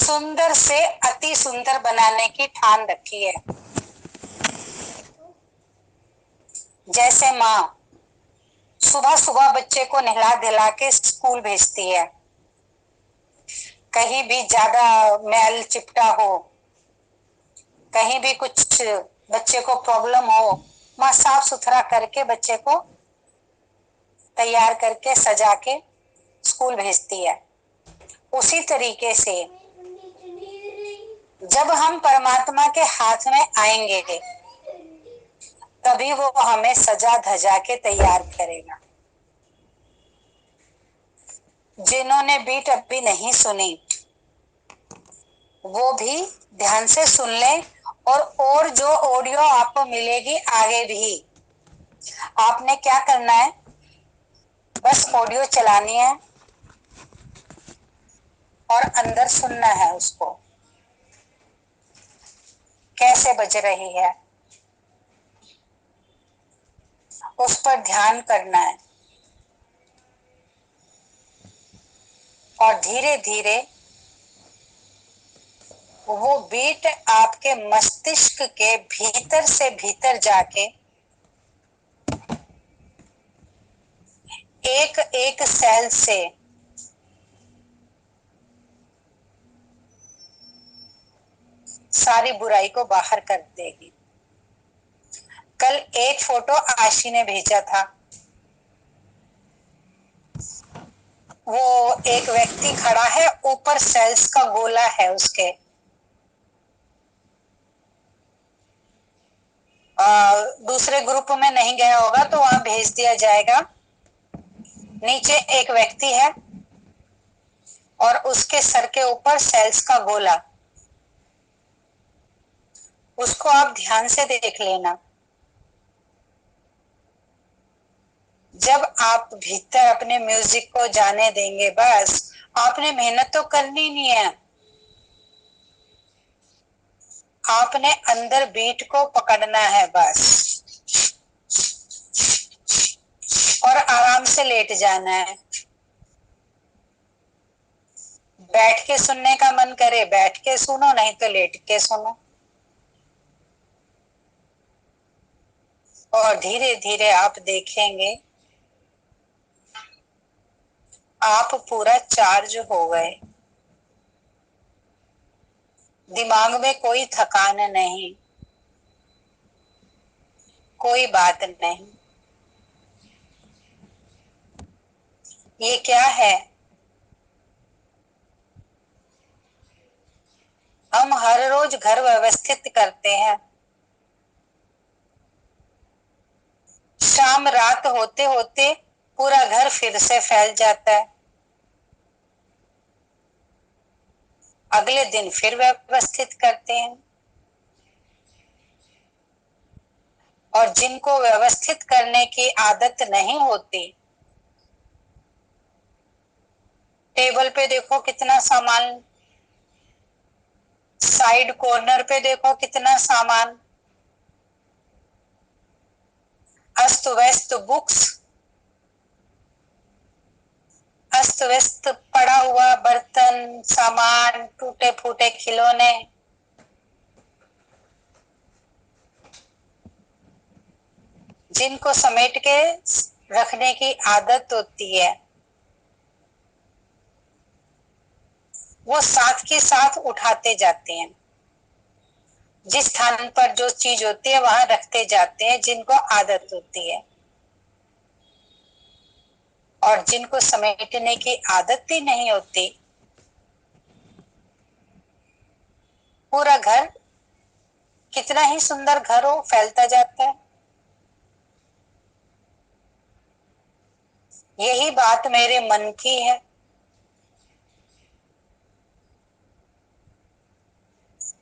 सुंदर से अति सुंदर बनाने की ठान रखी है। जैसे माँ सुबह सुबह बच्चे को नहला धुला के स्कूल भेजती है, कहीं भी ज्यादा मैल चिपटा हो, कहीं भी कुछ बच्चे को प्रॉब्लम हो, माँ साफ सुथरा करके बच्चे को तैयार करके सजा के स्कूल भेजती है। उसी तरीके से जब हम परमात्मा के हाथ में आएंगे तभी वो हमें सजा धजा के तैयार करेगा। जिन्होंने बीट अभी नहीं सुनी वो भी ध्यान से सुन ले, और जो ऑडियो आपको मिलेगी आगे भी, आपने क्या करना है, बस ऑडियो चलानी है और अंदर सुनना है उसको कैसे बज रही है, उस पर ध्यान करना है और धीरे धीरे वो बीट आपके मस्तिष्क के भीतर से भीतर जाके एक एक सेल से सारी बुराई को बाहर कर देगी। कल एक फोटो आशी ने भेजा था, वो एक व्यक्ति खड़ा है, ऊपर सेल्स का गोला है उसके, दूसरे ग्रुप में नहीं गया होगा तो वहां भेज दिया जाएगा। नीचे एक व्यक्ति है और उसके सर के ऊपर सेल्स का गोला, उसको आप ध्यान से देख लेना। जब आप भीतर अपने म्यूजिक को जाने देंगे, बस आपने मेहनत तो करनी नहीं है, आपने अंदर बीट को पकड़ना है बस, और आराम से लेट जाना है। बैठ के सुनने का मन करे बैठ के सुनो, नहीं तो लेट के सुनो, और धीरे धीरे आप देखेंगे आप पूरा चार्ज हो गए। दिमाग में कोई थकान नहीं, कोई बात नहीं। ये क्या है, हम हर रोज घर व्यवस्थित करते हैं, शाम रात होते होते पूरा घर फिर से फैल जाता है, अगले दिन फिर व्यवस्थित करते हैं। और जिनको व्यवस्थित करने की आदत नहीं होती, टेबल पे देखो कितना सामान, साइड कॉर्नर पे देखो कितना सामान, अस्त व्यस्त बुक्स, अस्त व्यस्त पड़ा हुआ बर्तन, सामान, टूटे फूटे खिलौने, जिनको समेट के रखने की आदत होती है वो साथ के साथ उठाते जाते हैं। जिस स्थान पर जो चीज होती है वहां रखते जाते हैं, जिनको आदत होती है। और जिनको समेटने की आदत ही नहीं होती, पूरा घर कितना ही सुंदर घर हो फैलता जाता है। यही बात मेरे मन की है।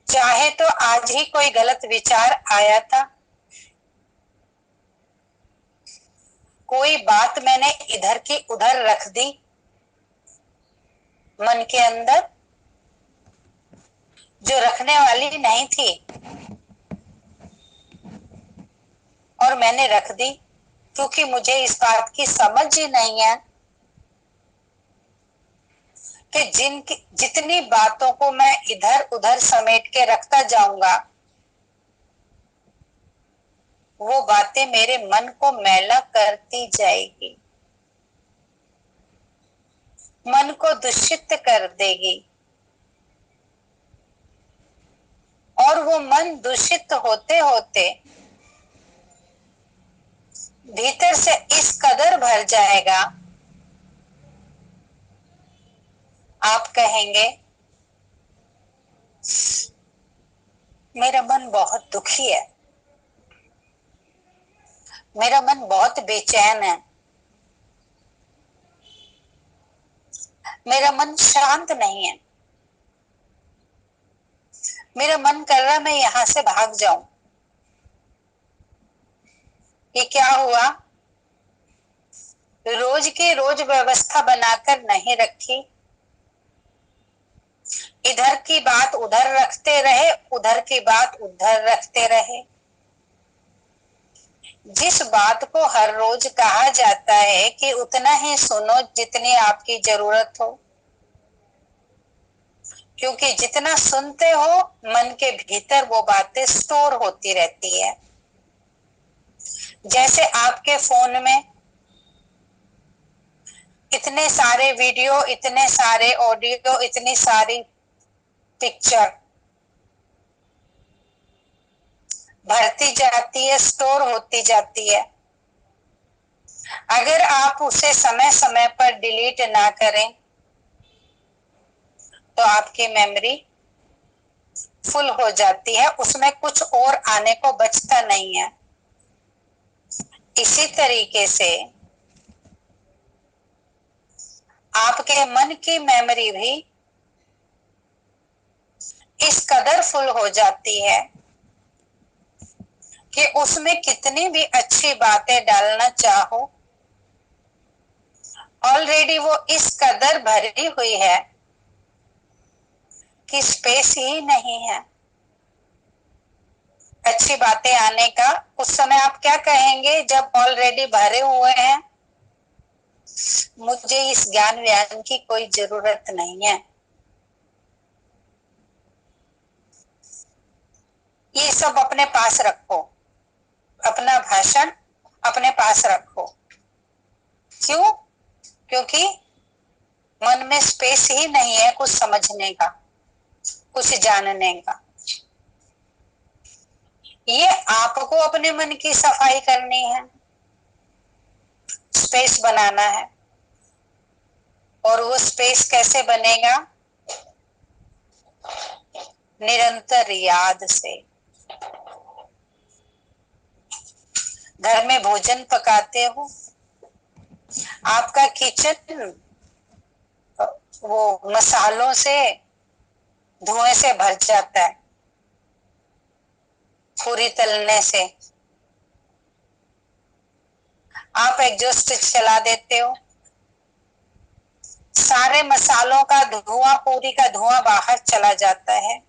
चाहे तो आज ही कोई गलत विचार आया था, कोई बात मैंने इधर की उधर रख दी मन के अंदर, जो रखने वाली नहीं थी, और मैंने रख दी क्योंकि मुझे इस बात की समझ ही नहीं है कि जितनी बातों को मैं इधर उधर समेट के रखता जाऊंगा, वो बातें मेरे मन को मैला करती जाएगी, मन को दूषित कर देगी। और वो मन दूषित होते होते भीतर से इस कदर भर जाएगा, आप कहेंगे मेरा मन बहुत दुखी है, मेरा मन बहुत बेचैन है, मेरा मन शांत नहीं है, मेरा मन कर रहा मैं यहां से भाग जाऊं। ये क्या हुआ? रोज की रोज व्यवस्था बनाकर नहीं रखी, इधर की बात उधर रखते रहे, उधर की बात उधर रखते रहे। जिस बात को हर रोज कहा जाता है कि उतना ही सुनो जितनी आपकी जरूरत हो, क्योंकि जितना सुनते हो मन के भीतर वो बातें स्टोर होती रहती है। जैसे आपके फोन में इतने सारे वीडियो, इतने सारे ऑडियो, इतनी सारी पिक्चर भरती जाती है, स्टोर होती जाती है। अगर आप उसे समय समय पर डिलीट ना करें तो आपकी मेमोरी फुल हो जाती है, उसमें कुछ और आने को बचता नहीं है। इसी तरीके से आपके मन की मेमोरी भी इस कदर फुल हो जाती है कि उसमें कितनी भी अच्छी बातें डालना चाहो, ऑलरेडी वो इस कदर भरी हुई है कि स्पेस ही नहीं है अच्छी बातें आने का। उस समय आप क्या कहेंगे जब ऑलरेडी भरे हुए हैं? मुझे इस ज्ञान व्यान की कोई जरूरत नहीं है, ये सब अपने पास रखो, अपना भाषण अपने पास रखो। क्यों? क्योंकि मन में स्पेस ही नहीं है कुछ समझने का, कुछ जानने का। ये आपको अपने मन की सफाई करनी है, स्पेस बनाना है। और वो स्पेस कैसे बनेगा? निरंतर याद से। घर में भोजन पकाते हो, आपका किचन वो मसालों से, धुएं से भर जाता है, पूरी तलने से। आप एग्जॉस्ट चला देते हो, सारे मसालों का धुआं, पूरी का धुआं बाहर चला जाता है।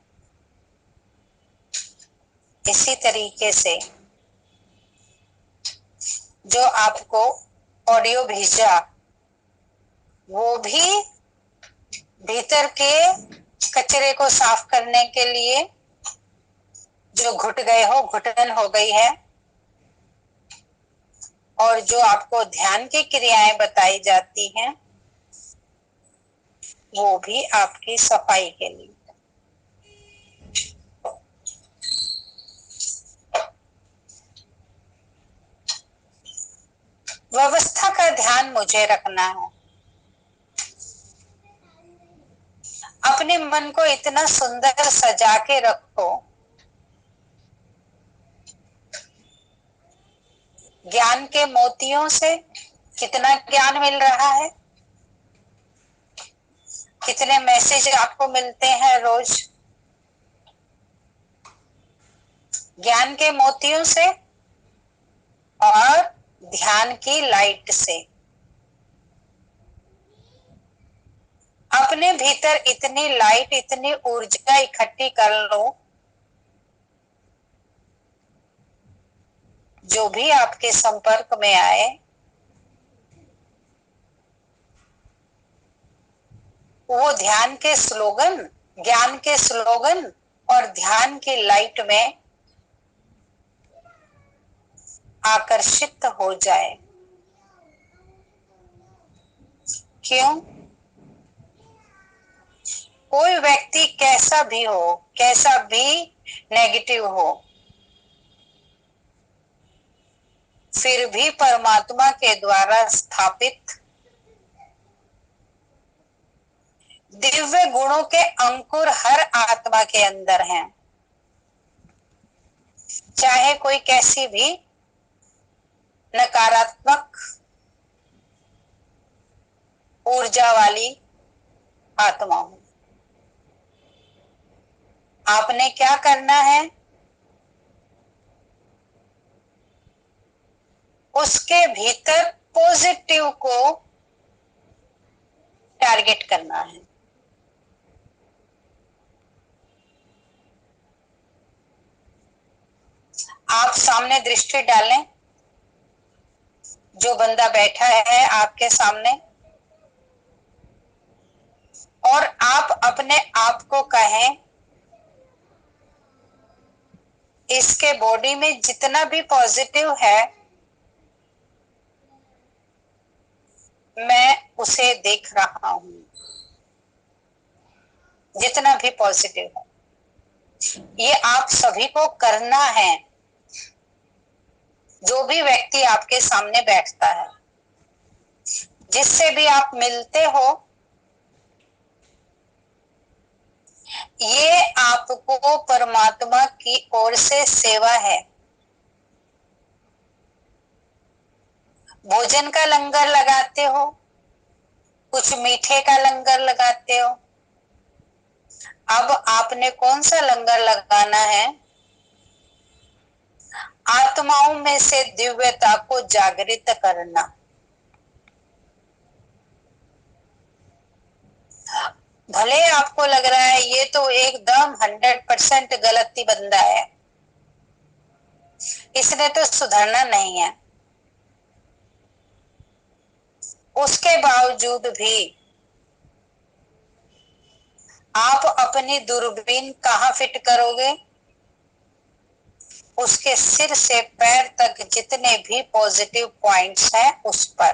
इसी तरीके से जो आपको ऑडियो भेजा, वो भी भीतर के कचरे को साफ करने के लिए, जो घुट गए हो, घुटन हो गई है, और जो आपको ध्यान की क्रियाएं बताई जाती हैं, वो भी आपकी सफाई के लिए। व्यवस्था का ध्यान मुझे रखना है। अपने मन को इतना सुंदर सजा के रखो, ज्ञान के मोतियों से कितना ज्ञान मिल रहा है, कितने मैसेज आपको मिलते हैं रोज ज्ञान के मोतियों से और ध्यान की लाइट से। अपने भीतर इतनी लाइट, इतनी ऊर्जा इकट्ठी कर लो, जो भी आपके संपर्क में आए वो ध्यान के स्लोगन, ज्ञान के स्लोगन और ध्यान की लाइट में आकर्षित हो जाए। क्यों? कोई व्यक्ति कैसा भी हो, कैसा भी नेगेटिव हो, फिर भी परमात्मा के द्वारा स्थापित दिव्य गुणों के अंकुर हर आत्मा के अंदर हैं। चाहे कोई कैसी भी नकारात्मक ऊर्जा वाली आत्मा हो, आपने क्या करना है? उसके भीतर पॉजिटिव को टारगेट करना है। आप सामने दृष्टि डालें, जो बंदा बैठा है आपके सामने, और आप अपने आप को कहें, इसके बॉडी में जितना भी पॉजिटिव है मैं उसे देख रहा हूं, जितना भी पॉजिटिव है। ये आप सभी को करना है। जो भी व्यक्ति आपके सामने बैठता है, जिससे भी आप मिलते हो, ये आपको परमात्मा की ओर से सेवा है। भोजन का लंगर लगाते हो, कुछ मीठे का लंगर लगाते हो। अब आपने कौन सा लंगर लगाना है? आत्माओं में से दिव्यता को जागृत करना। भले आपको लग रहा है ये तो एकदम 100% गलती बंदा है, इसने तो सुधरना नहीं है, उसके बावजूद भी आप अपनी दूरबीन कहाँ फिट करोगे? उसके सिर से पैर तक जितने भी पॉजिटिव पॉइंट्स हैं उस पर।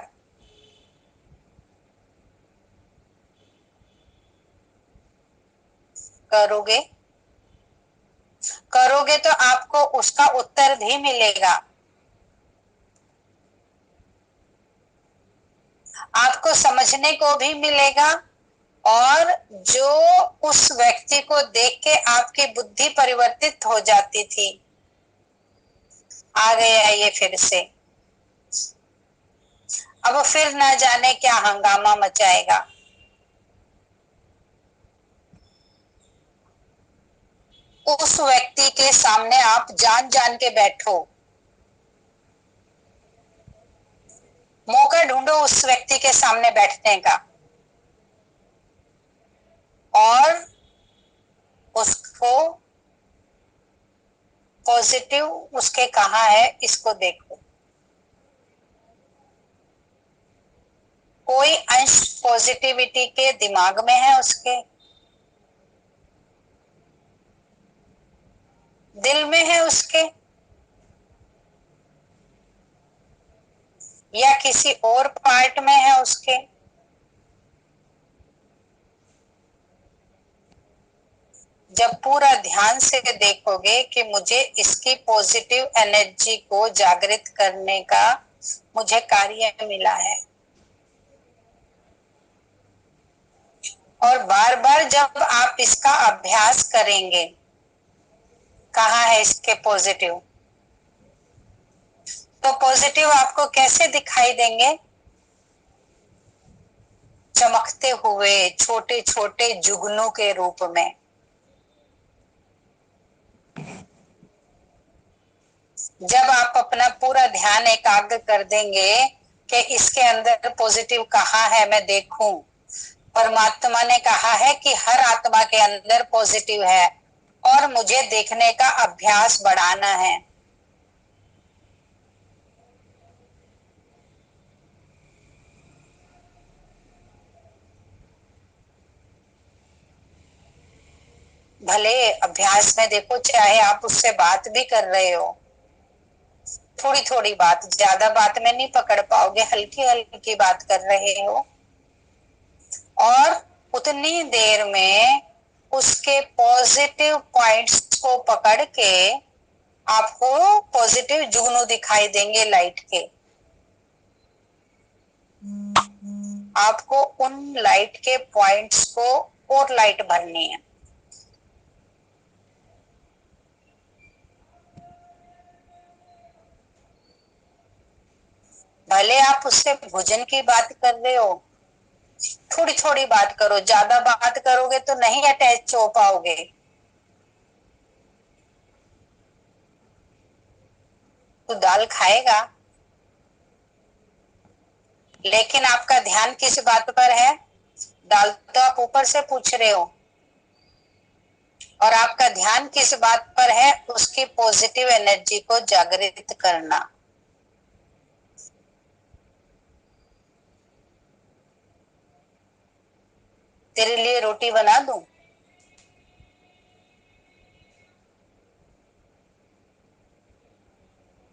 करोगे? करोगे तो आपको उसका उत्तर भी मिलेगा। आपको समझने को भी मिलेगा, और जो उस व्यक्ति को देख के आपकी बुद्धि परिवर्तित हो जाती थी, आ गया ये फिर से, अब फिर ना जाने क्या हंगामा मचाएगा। उस व्यक्ति के सामने आप जान जान के बैठो, मौका ढूंढो उस व्यक्ति के सामने बैठने का, और उसको पॉजिटिव उसके कहाँ है इसको देखो। कोई अंश पॉजिटिविटी के दिमाग में है, उसके दिल में है, उसके या किसी और पार्ट में है उसके। जब पूरा ध्यान से देखोगे कि मुझे इसकी पॉजिटिव एनर्जी को जागृत करने का मुझे कार्य मिला है, और बार बार जब आप इसका अभ्यास करेंगे, कहाँ है इसके पॉजिटिव, तो पॉजिटिव आपको कैसे दिखाई देंगे? चमकते हुए छोटे छोटे जुगनू के रूप में। जब आप अपना पूरा ध्यान एकाग्र कर देंगे कि इसके अंदर पॉजिटिव कहाँ है मैं देखूं, परमात्मा ने कहा है कि हर आत्मा के अंदर पॉजिटिव है और मुझे देखने का अभ्यास बढ़ाना है। भले अभ्यास में देखो, चाहे आप उससे बात भी कर रहे हो, थोड़ी थोड़ी बात, ज्यादा बात में नहीं पकड़ पाओगे, हल्की हल्की बात कर रहे हो, और उतनी देर में उसके पॉजिटिव पॉइंट्स को पकड़ के आपको पॉजिटिव जुगनू दिखाई देंगे लाइट के। आपको उन लाइट के पॉइंट्स को और लाइट भरनी है। भले आप उससे भोजन की बात कर रहे हो, थोड़ी थोड़ी बात करो, ज्यादा बात करोगे तो नहीं अटैच हो पाओगे। तो दाल खाएगा, लेकिन आपका ध्यान किस बात पर है? दाल तो आप ऊपर से पूछ रहे हो, और आपका ध्यान किस बात पर है? उसकी पॉजिटिव एनर्जी को जागृत करना। तेरे लिए रोटी बना दूं?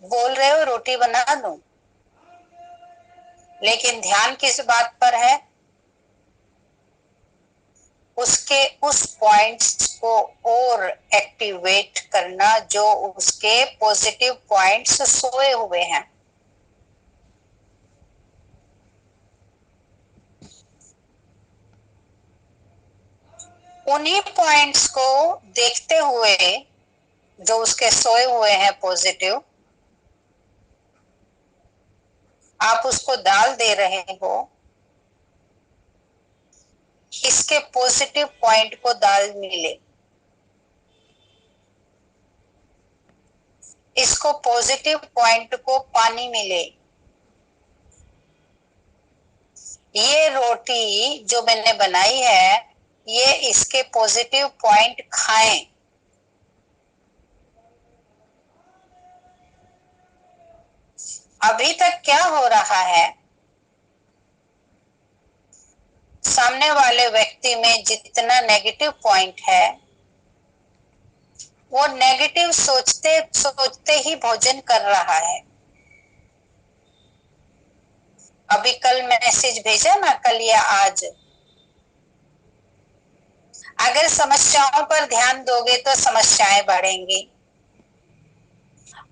बोल रहे हो रोटी बना दूं, लेकिन ध्यान किस बात पर है? उसके उस पॉइंट्स को और एक्टिवेट करना जो उसके पॉजिटिव पॉइंट्स सोए हुए हैं। उन्हीं पॉइंट्स को देखते हुए जो उसके सोए हुए हैं पॉजिटिव, आप उसको दाल दे रहे हो। इसके पॉजिटिव पॉइंट को दाल मिले, इसको पॉजिटिव पॉइंट को पानी मिले। ये रोटी जो मैंने बनाई है, ये इसके पॉजिटिव पॉइंट खाएं। अभी तक क्या हो रहा है? सामने वाले व्यक्ति में जितना नेगेटिव पॉइंट है, वो नेगेटिव सोचते सोचते ही भोजन कर रहा है। अभी कल मैसेज भेजा ना, कल या आज, अगर समस्याओं पर ध्यान दोगे तो समस्याएं बढ़ेंगी,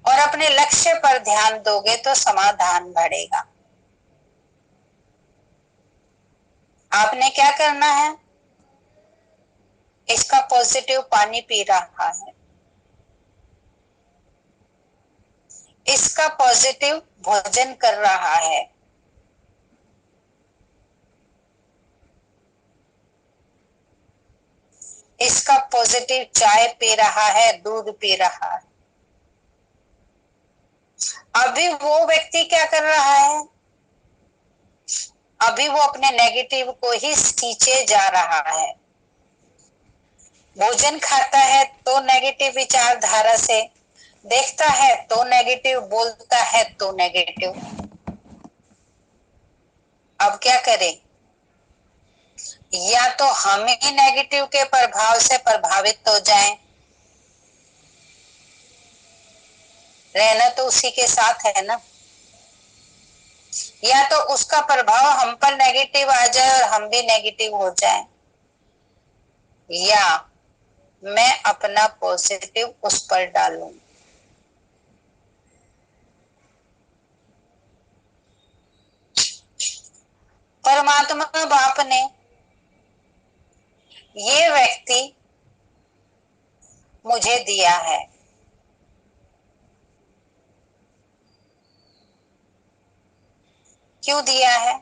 और अपने लक्ष्य पर ध्यान दोगे तो समाधान बढ़ेगा। आपने क्या करना है? इसका पॉजिटिव पानी पी रहा है, इसका पॉजिटिव भोजन कर रहा है, इसका पॉजिटिव चाय पी रहा है, दूध पी रहा है। अभी वो व्यक्ति क्या कर रहा है? अभी वो अपने नेगेटिव को ही सींचे जा रहा है। भोजन खाता है तो नेगेटिव विचारधारा से, देखता है तो नेगेटिव, बोलता है तो नेगेटिव। अब क्या करें? या तो हम ही नेगेटिव के प्रभाव से प्रभावित हो जाएं, रहना तो उसी के साथ है ना, या तो उसका प्रभाव हम पर नेगेटिव आ जाए और हम भी नेगेटिव हो जाएं, या मैं अपना पॉजिटिव उस पर डालूं। परमात्मा बाप ने ये व्यक्ति मुझे दिया है, क्यों दिया है?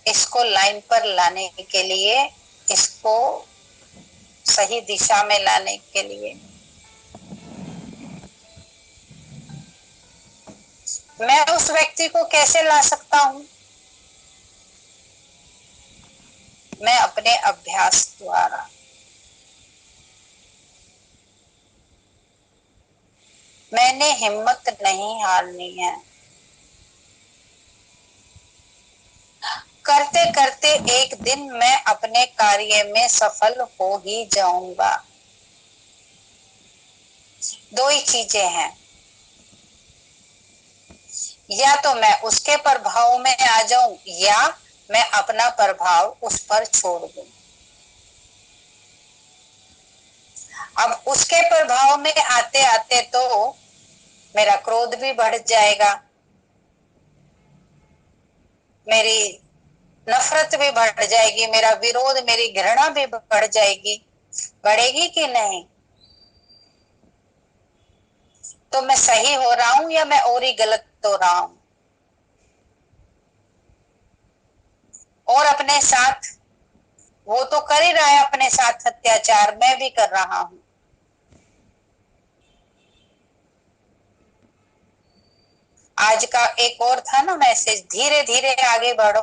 इसको लाइन पर लाने के लिए, इसको सही दिशा में लाने के लिए। मैं उस व्यक्ति को कैसे ला सकता हूं? मैं अपने अभ्यास द्वारा। मैंने हिम्मत नहीं हारनी है। करते करते एक दिन मैं अपने कार्य में सफल हो ही जाऊंगा। दो ही चीजें हैं, या तो मैं उसके प्रभाव में आ जाऊं या मैं अपना प्रभाव उस पर छोड़ दूं। अब उसके प्रभाव में आते आते तो मेरा क्रोध भी बढ़ जाएगा, मेरी नफरत भी बढ़ जाएगी, मेरा विरोध, मेरी घृणा भी बढ़ जाएगी। बढ़ेगी कि नहीं? तो मैं सही हो रहा हूं या मैं और ही गलत हो रहा हूं? और अपने साथ वो तो कर ही रहा है, अपने साथ अत्याचार मैं भी कर रहा हूं। आज का एक और था ना मैसेज, धीरे धीरे आगे बढ़ो,